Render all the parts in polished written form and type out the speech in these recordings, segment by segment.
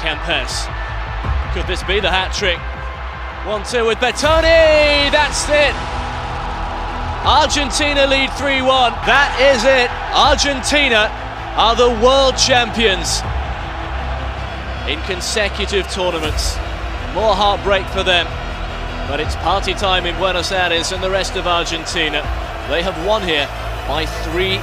Kempes. Could this be the hat-trick? 1-2 with Bertoni, that's it! Argentina lead 3-1, that is it! Argentina are the world champions in consecutive tournaments. More heartbreak for them, but it's party time in Buenos Aires and the rest of Argentina. They have won here by 3-1.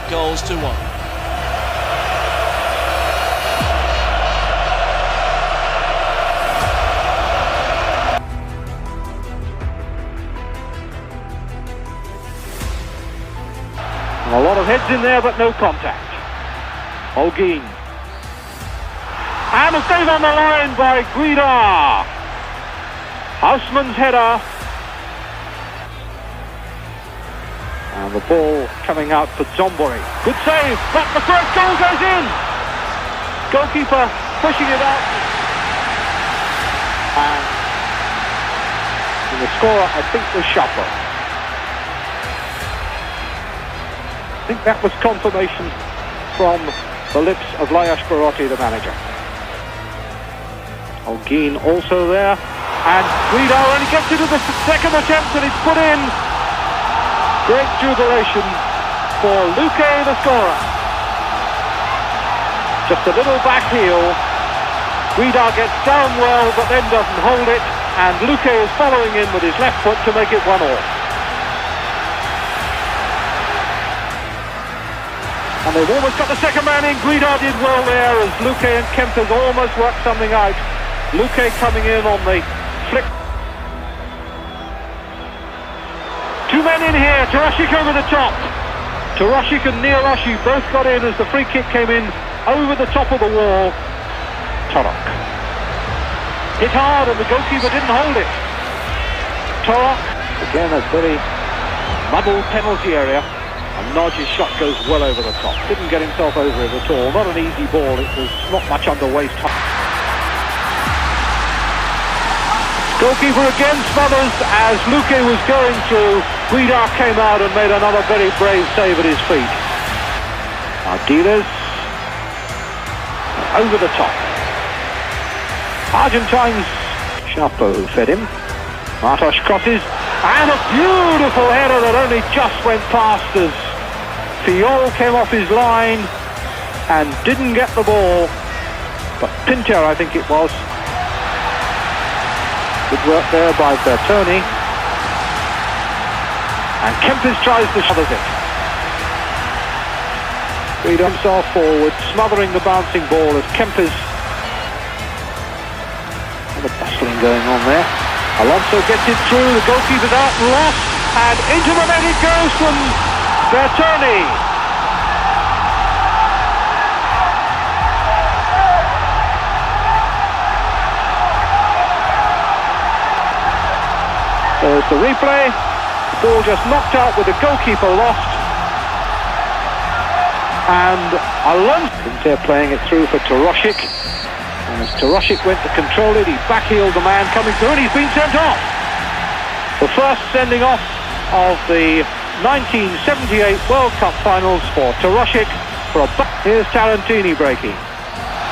A lot of heads in there, but no contact. Holguin. And a save on the line by Guida. Houseman's header. And the ball coming out for Zombori. Good save, but the first goal goes in. Goalkeeper pushing it out. And the scorer, I think, was Chapo. I think that was confirmation from the lips of Lajos Barotti, the manager. Holguin also there, and Guido only gets it to the second attempt, and it's put in. Great jubilation for Luque, the scorer. Just a little back heel. Guido gets down well, but then doesn't hold it, and Luque is following in with his left foot to make it 1-1. And they've almost got the second man in. Guida did well there as Luque and Kempes almost worked something out. Luque coming in on the flick. Two men in here. Tarasic over the top. Tarasic and Nioloshi both got in as the free kick came in over the top of the wall. Torok hit hard and the goalkeeper didn't hold it. Torok, again a very muddled penalty area. And Nodge's shot goes well over the top. Didn't get himself over it at all. Not an easy ball. It was not much under waist height. Goalkeeper again smothers as Luque was going through. Guida came out and made another very brave save at his feet. Ardiles over the top. Argentines. Chapo who fed him. Martos crosses. And a beautiful header that only just went past us. Fiol came off his line and didn't get the ball, but Pinter, I think it was. Good work there by Bertoni. And Kempes tries to smother it. Freed himself forward, smothering the bouncing ball as Kempes. And the bustling going on there. Alonso gets it through, the goalkeeper's out and lost, and into the net it goes from Bertoni. There's the replay, the ball just knocked out with the goalkeeper lost. And Alonso playing it through for Tarasic. And as Tarasic went to control it, he backheeled the man coming through and he's been sent off. The first sending off of the 1978 World Cup finals for Tarasic. Here's Tarantini breaking.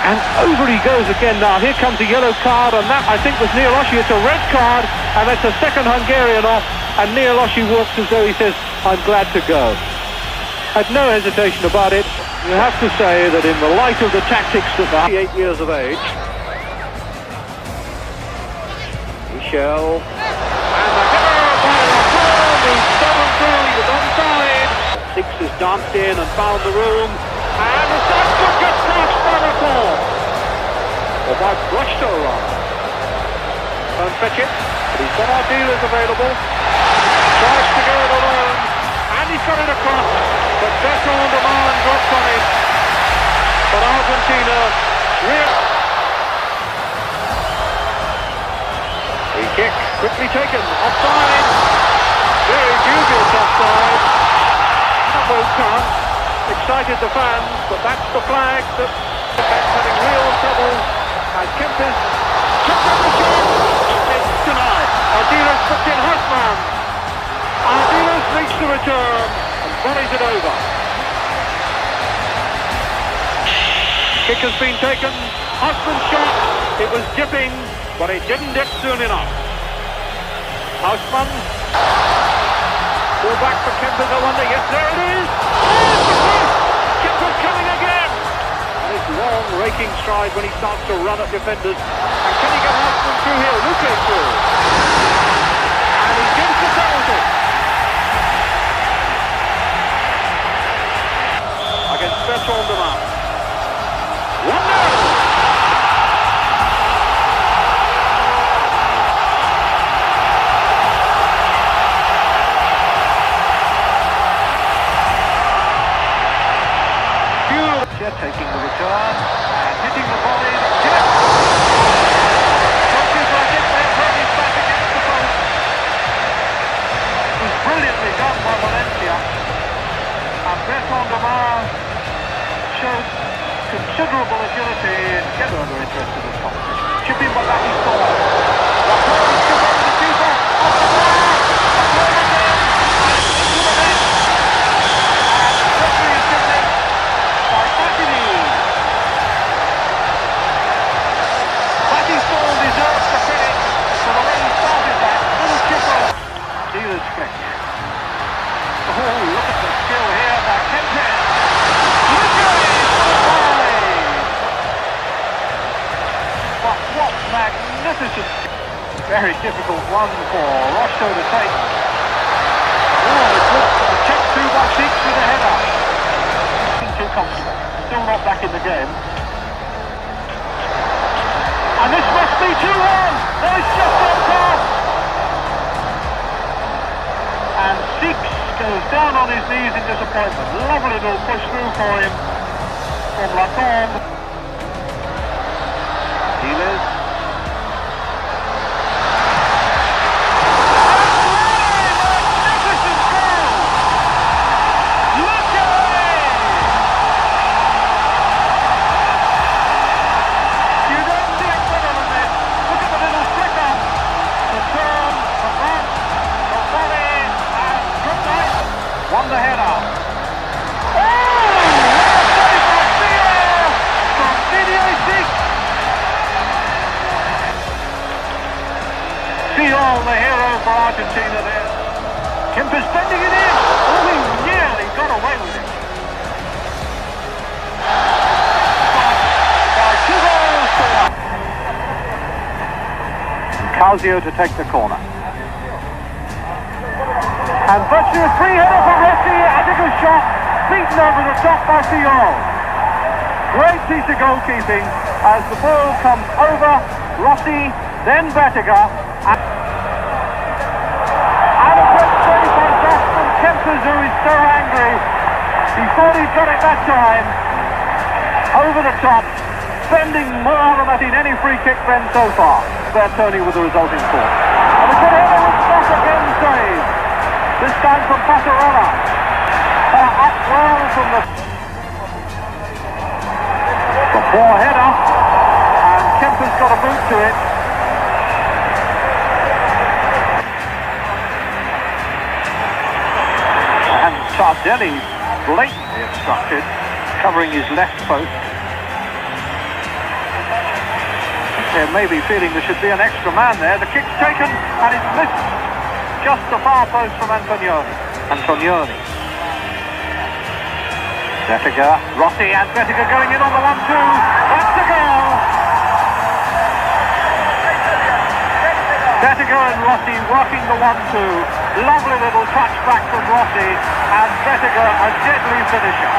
And over he goes again now. Here comes a yellow card, and that I think was Nioloshi. It's a red card, and that's a second Hungarian off. And Nioloshi walks as though he says, I'm glad to go. Had no hesitation about it. You have to say that in the light of the tactics that the 8 years of age. Michel. And the header by Rafael, he's stolen through, he was onside. Six has danced in and found the room. And the shot gets crushed by Rafael. Or by Brushto rather. Don't fetch it, but he's got our dealers available. Tries to go it alone. And he's got it across. But Bertrand Demand drops on it. But Argentina really. Free kick, quickly taken, offside. Very dubious offside. Double count. Excited the fans, but that's the flag that defense having real trouble. And Kempes took up the shot. It's denied. Ardiles puts in Hartmann. Ardiles makes the return and volleys it over. Kick has been taken. Husband's shot. It was dipping, but it didn't dip soon enough. Houseman. Pull back for Kempes, I wonder. Yes, there it is. Kempes coming again. And his long raking stride when he starts to run at defenders. And can he get Houseman through here? Luque through. And he gives the penalty. Against Bertrand de Mar. 1-0. Taking the return and hitting the volley. Yes! Coaches like it, they've hurt his back against the post. It was brilliantly done by Valencia. And Bertrand de Mar showed considerable agility and get further interest in this competition. Chipping by Matty Storm. The ball is given to the keeper. Off the bar! The ball again! And into the net! And quickly is given it by Fatini. Matty Storm deserves the credit for the way he started that. Little chipper. Dealer's flick. Oh, look at the skill here by Kempes. Look at it! But what magnificent. Very difficult one for Rosso to take. Oh, a check through by Six with a header. Too comfortable. Still not back in the game. And this must be 2-1. Oh, it's just on top. And Six goes down on his knees in disappointment. Lovely little push through for him from Latombe. Dealers. Magnificent goal! Look at it! You don't see it better than this. Look at the little flicker. The turn, the run, the volley, and good night. Won the header. Oh! From Didier Six. Fiol, the hero for Argentina there. Kempes bending it in. Oh, he nearly got away with it. By 2 goals to 1. Calzio to take the corner. And virtually a free header for Rossi. I think a shot beaten over the top by Fiol. Great piece of goalkeeping as the ball comes over Rossi, then Bettiger. And a great save by Justin Kempes, who is so angry. He thought he'd got it that time. Over the top, spending more than that in any free kick then so far. Bertoni with the resulting score. And a good header with Stock again saved. This time from Passerella. Up well from the poor header. And Kempes got a boot to it. And Tardelli blatantly obstructed, covering his left post. There may be feeling there should be an extra man there. The kick's taken and it's missed just the far post from Antonioni. Bettiger, Rossi and Bettiger going in on the 1-2. That's the goal! Bettiger and Rossi working the 1-2. Lovely little touch back from Rossi and Bettiger a deadly finisher.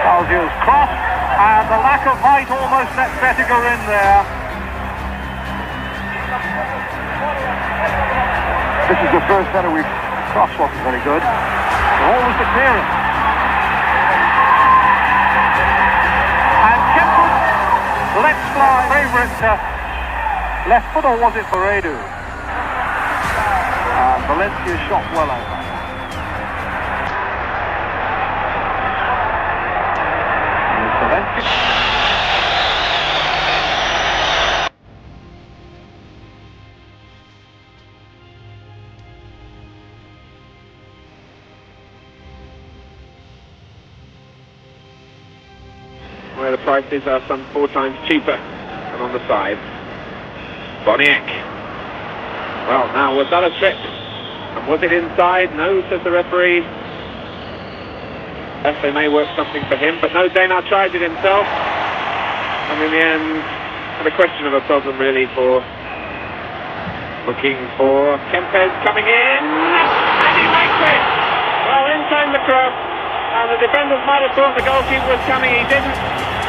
Calzio's cross and the lack of height almost let Bettiger in there. This is the first header we've crossed, wasn't very good. Always the clearance. And Kempes lets fly favourite left foot, or was it for Edu? Valencia shot well over. Valencia. where the prices are some 4 times cheaper than on the sides. Boniek. Well, now, was that a trip? And was it inside? No, says the referee. Yes, they may work something for him, but no, Dana tried it himself. And in the end, had a question of a problem really for looking for Kempes coming in. And he makes it! Well, in came the cross. And the defenders might have thought the goalkeeper was coming, he didn't.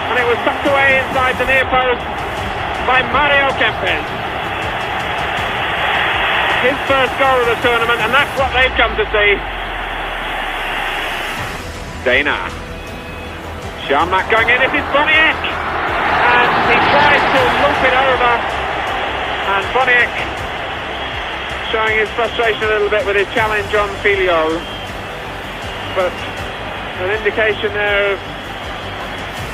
And it was tucked away inside the near post by Mario Kempes. His first goal of the tournament, and that's what they've come to see. Dana. Sharmak going in, it is Boniek! And he tries to loop it over. And Boniek showing his frustration a little bit with his challenge on Filio. But an indication there of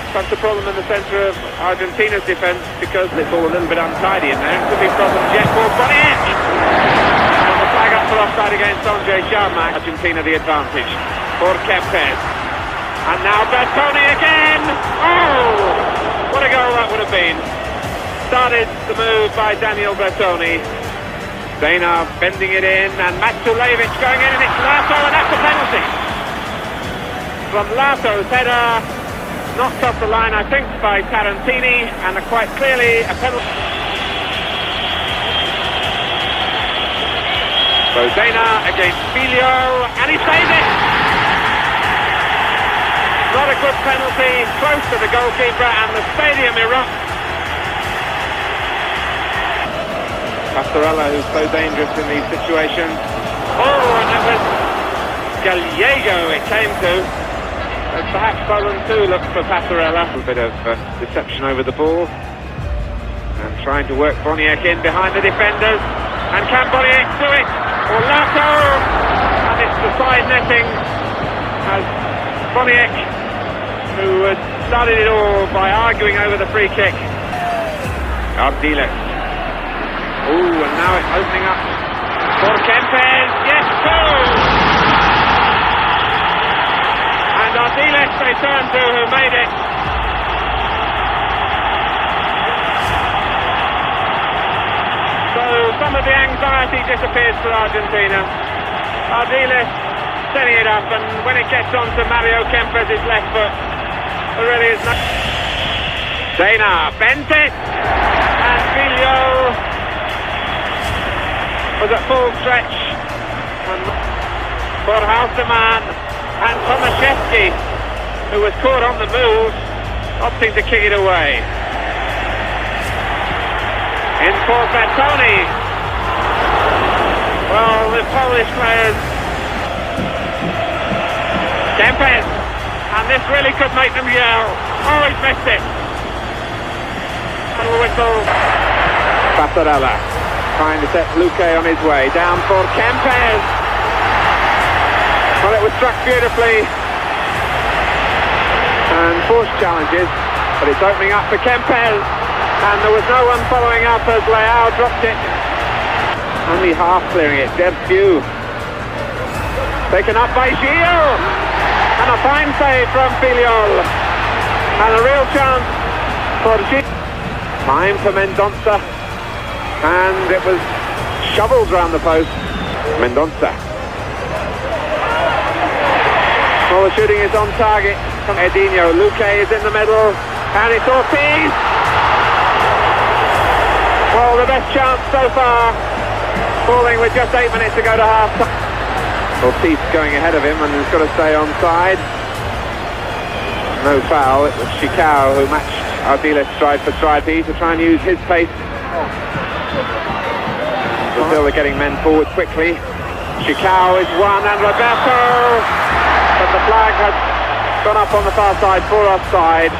perhaps a problem in the centre of Argentina's defence, because it's all a little bit untidy in there. It could be problems yet for Boniek! And the flag up for offside against Sanjay Sharmak. Argentina the advantage for Kempes. And now Bertoni again! Oh! What a goal that would have been. Started the move by Daniel Bertoni. Dana bending it in, and Matulevich going in, and it's Lato, and that's a penalty. From Lato's header, knocked off the line, I think, by Tarantini, and quite clearly a penalty. So Dana against Filio, and he saves it! Not a good penalty, close to the goalkeeper, and the stadium erupts. Pastorella, who's so dangerous in these situations. Oh, and that was Gallego it came to. And perhaps Poland too looked for Pastorella. A bit of deception over the ball. And trying to work Boniek in behind the defenders. And can Boniek do it? Or Lato! And it's the side netting as Boniek, who had started it all by arguing over the free kick. Ardiles. Oh, and now it's opening up for Kempes. Yes, goal! And Ardiles they turn to, who made it. So some of the anxiety disappears for Argentina. Ardiles setting it up, and when it gets on to Mario Kempes' left foot, there really is no... Dana bent it, and Filio was at full stretch. And for Hausemann and Tomaszewski, who was caught on the move, opting to kick it away. In for Bertoni. Well, the Polish players... Kempes, and this really could make them yell. Oh, he's missed it. And a whistle. Pastorella trying to set Luque on his way. Down for Kempes. Well, it was struck beautifully. And forced challenges, but it's opening up for Kempes. And there was no one following up as Leao dropped it. Only half clearing it, dead few. Taken up by Gio. And a fine save from Filiol. And a real chance for Gio. Time for Mendonça. And it was shovels round the post. Mendonça. Well, the shooting is on target from Edinho. Luque is in the middle. And it's Ortiz. Well, the best chance so far. Falling with just 8 minutes to go to half-time. Ortiz going ahead of him, and he's got to stay onside. No foul. It was Chicao who matched Ardiles stride for stride. He to try and use his pace. Brazil are getting men forward quickly. Chicao is one, and Roberto, but the flag has gone up on the far side for offside.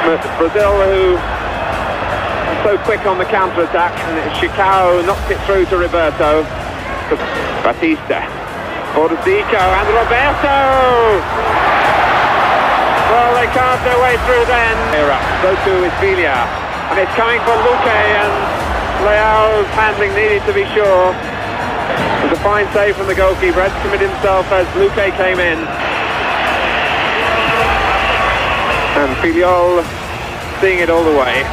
But Brazil, who are so quick on the counter-attack, and Chicao knocks it through to Roberto. Batista, for Zico, and Roberto! Well, they carved their way through then. So too is Villa, and it's coming for Luque, and Leao's handling needed to be sure. It was a fine save from the goalkeeper. Had to commit himself as Luque came in. And Filiol seeing it all the way.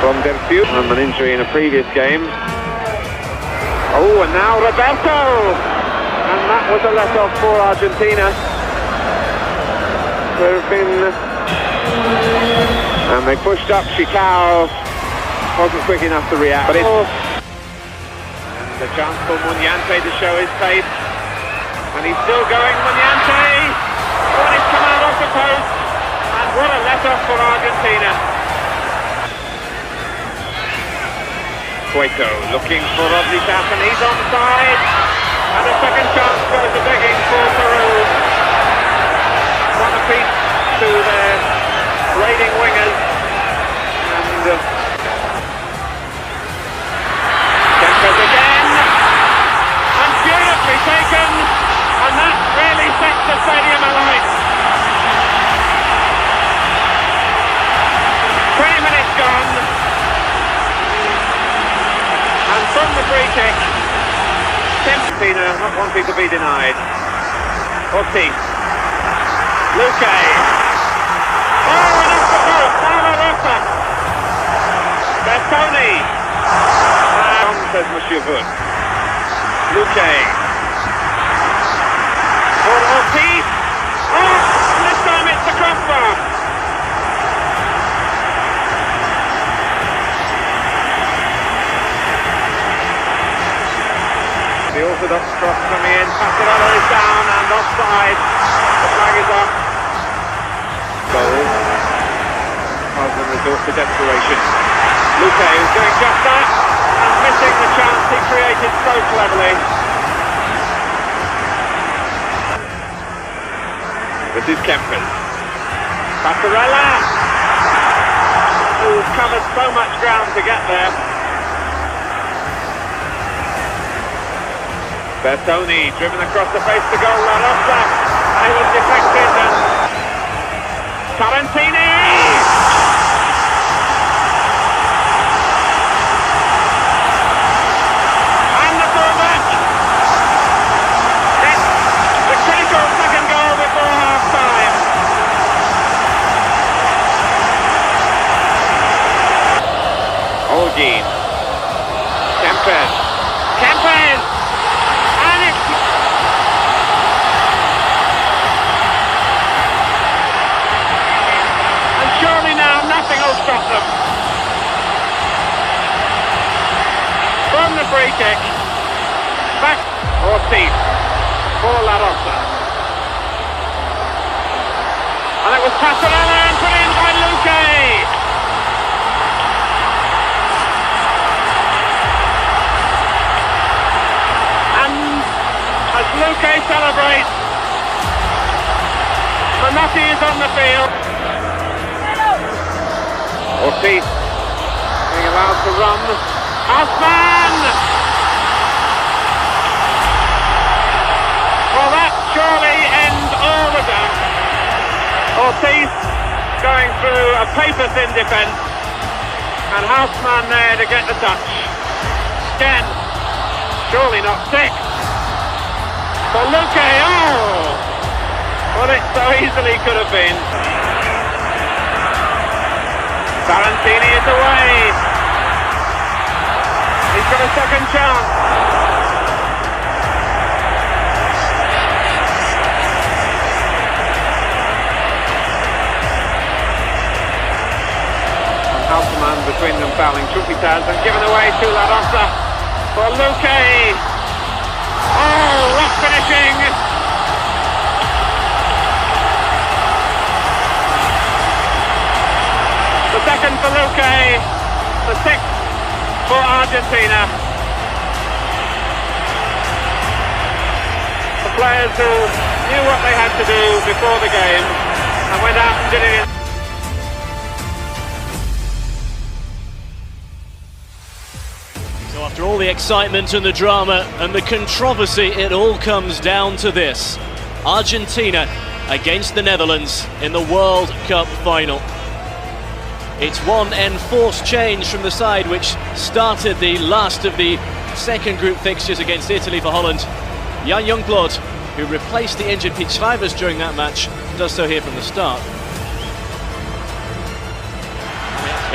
From Derfiu, from an injury in a previous game. Oh, and now Roberto! And that was a let-off for Argentina. There have been... And they pushed up, Chicao wasn't quick enough to react. But and the chance for Muñante to show his pace. And he's still going, Muñante! Oh, and he's come out off the post. And what a let-off for Argentina. Cueto looking for Rodriguez, and he's onside. And a second chance goes to begging for Peru. One apiece to their raiding wingers. And Kempes again. And beautifully taken. And that really sets the stadium alight. 20 minutes gone. And from the free kick, Argentina not wanting to be denied. Ortiz. Luque. Oh, and off the post, Rosa. Bertoni. Says Monsieur Wood. Luque. For Ortiz. Oh, and this time it's the crossbar. The orthodox cross coming in, Passarella is down and offside. The flag is up. Goal. Husband resort to desperation. Luque is doing just that and missing the chance he created so cleverly. This is Kempes. Passarella, who's covered so much ground to get there. Bertoni driven across the face to goal. La Rosa, he was deflected. And Tarantini! And the fullback! It's the critical second goal before half-time. Holguin. Kempes. Kempes! Nothing will stop them. From the free kick, back Ortiz for La Rosa. And it was Passarella and put in by Luque. And as Luque celebrates, Menotti is on the field. Ortiz being allowed to run. Osman! Well, that surely ends all the doubt. Ortiz going through a paper-thin defence, and Houseman there to get the touch. Again, surely not six. For Luque, oh! Well, it so easily could have been. Tarantini is away. He's got a second chance. Houseman between them fouling Chupitas and given away to La Rosa for Luque. Oh, rough finishing. The second for Luque, the sixth for Argentina. The players who knew what they had to do before the game and went out and did it. So after all the excitement and the drama and the controversy, it all comes down to this. Argentina against the Netherlands in the World Cup final. It's one enforced change from the side which started the last of the second group fixtures against Italy for Holland. Jan Youngblood, who replaced the injured Pete Schrijvers during that match, does so here from the start.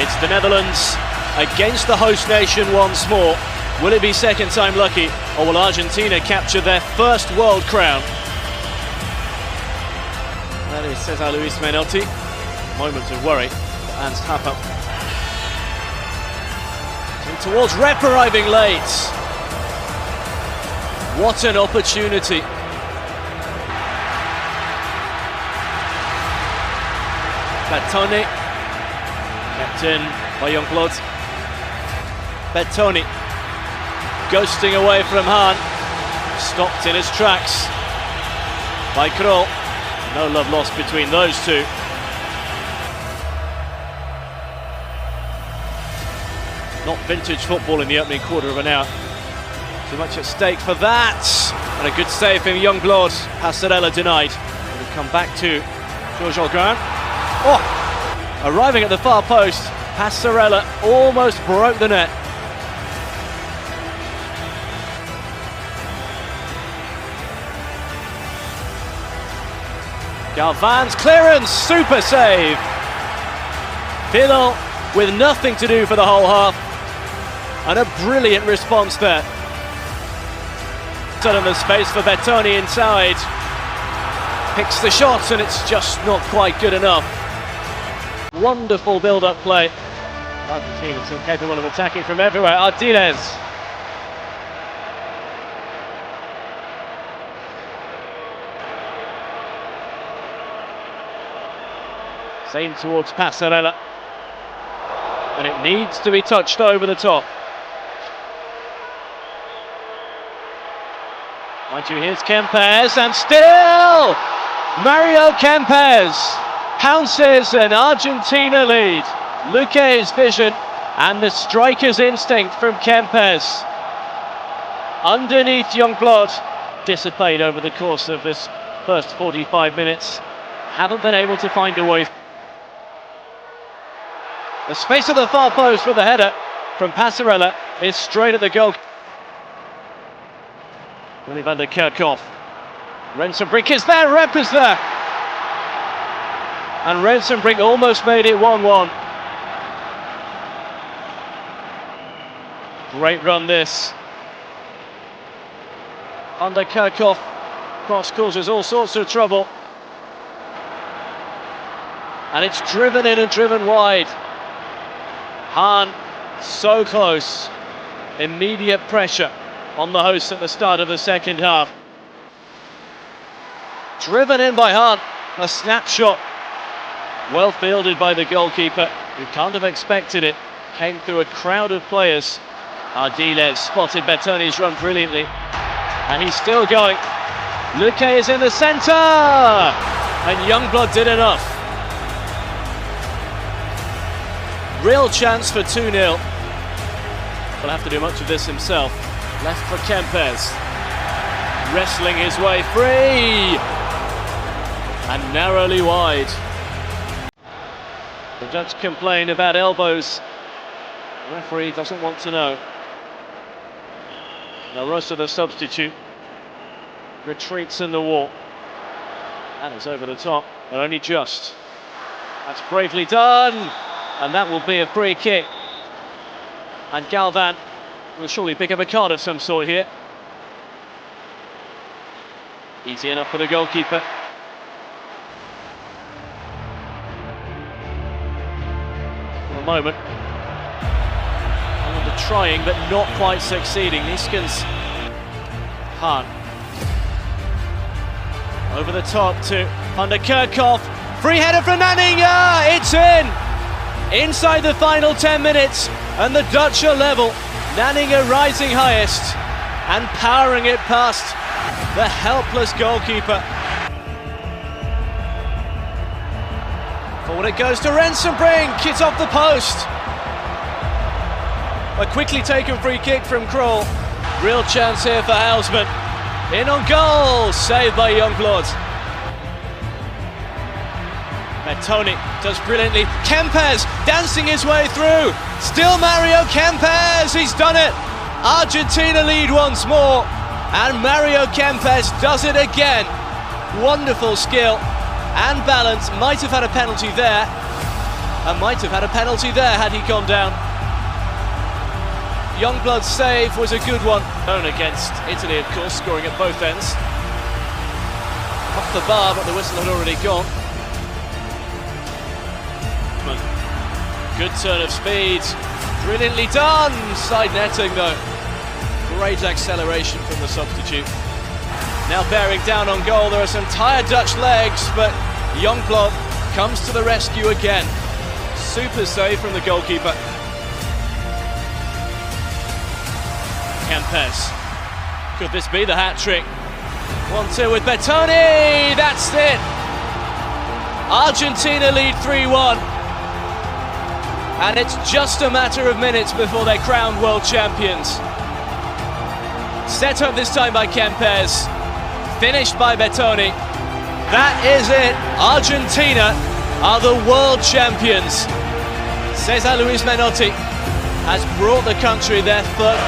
It's the Netherlands against the host nation once more. Will it be second time lucky, or will Argentina capture their first world crown? That is Cesar Luis Menotti. Moment of worry for Ernst Happel. In towards Rep, arriving late. What an opportunity. Bertoni, kept in by Youngblood. Bertoni, ghosting away from Hahn, stopped in his tracks by Kroll. No love lost between those two. Not vintage football in the opening quarter of an hour. Too much at stake for that. And a good save from Youngblood. Passarella denied. We'll come back to Georges Aulgrin. Oh! Arriving at the far post, Passarella almost broke the net. Galvan's clearance, super save. Videla with nothing to do for the whole half. And a brilliant response there. Still in the space for Bertoni inside. Picks the shot and it's just not quite good enough. Wonderful build-up play. Argentina still capable of attacking from everywhere. Ardiles. Same towards Passarella. And it needs to be touched over the top. Mind you, here's Kempes, and still Mario Kempes pounces an Argentina lead. Luque's vision and the striker's instinct from Kempes. Underneath Youngblood, dissipate over the course of this first 45 minutes. Haven't been able to find a way. The space of the far post for the header from Passarella is straight at the goal. Willy van der Kerkhoff. Rensenbrink is there, Rep is there. And Rensenbrink almost made it 1-1. Great run this. Van der Kerkhoff cross causes all sorts of trouble. And it's driven in and driven wide. Hahn so close. Immediate pressure on the hosts at the start of the second half. Driven in by Hahn, a snapshot. Well fielded by the goalkeeper, who can't have expected it. Came through a crowd of players. Ardiles spotted Bertoni's run brilliantly. And he's still going. Luque is in the centre! And Youngblood did enough. Real chance for 2-0. Will have to do much of this himself. Left for Kempes. Wrestling his way free. And narrowly wide. The judge complained about elbows. The referee doesn't want to know. Now Rosa, the substitute, retreats in the wall. And it's over the top, but only just. That's bravely done. And that will be a free kick. And Galvan will surely pick up a card of some sort here. Easy enough for the goalkeeper. For the moment. Under trying but not quite succeeding. Niskens. Hahn. Over the top to Van der Kerkhoff. Free header from Nanninga. It's in. Inside the final 10 minutes. And the Dutch are level. Nanninga rising highest and powering it past the helpless goalkeeper. Forward it goes to Rensenbrink. It's off the post. A quickly taken free kick from Kroll. Real chance here for Houseman. In on goal. Saved by Youngblood. Bertoni does brilliantly. Kempes dancing his way through. Still Mario Kempes. He's done it. Argentina lead once more. And Mario Kempes does it again. Wonderful skill and balance. Might have had a penalty there. and might have had a penalty there had he gone down. Youngblood's save was a good one. Against Italy, of course, scoring at both ends. Off the bar, but the whistle had already gone. Good turn of speed. Brilliantly done. Side netting, though. Great acceleration from the substitute. Now bearing down on goal. There are some tired Dutch legs, but Youngblood comes to the rescue again. Super save from the goalkeeper. Kempes. Could this be the hat-trick? 1-2 with Bertoni. That's it. Argentina lead 3-1. And it's just a matter of minutes before they're crowned world champions. Set up this time by Kempes. Finished by Bertoni. That is it. Argentina are the world champions. Cesar Luis Menotti has brought the country their third.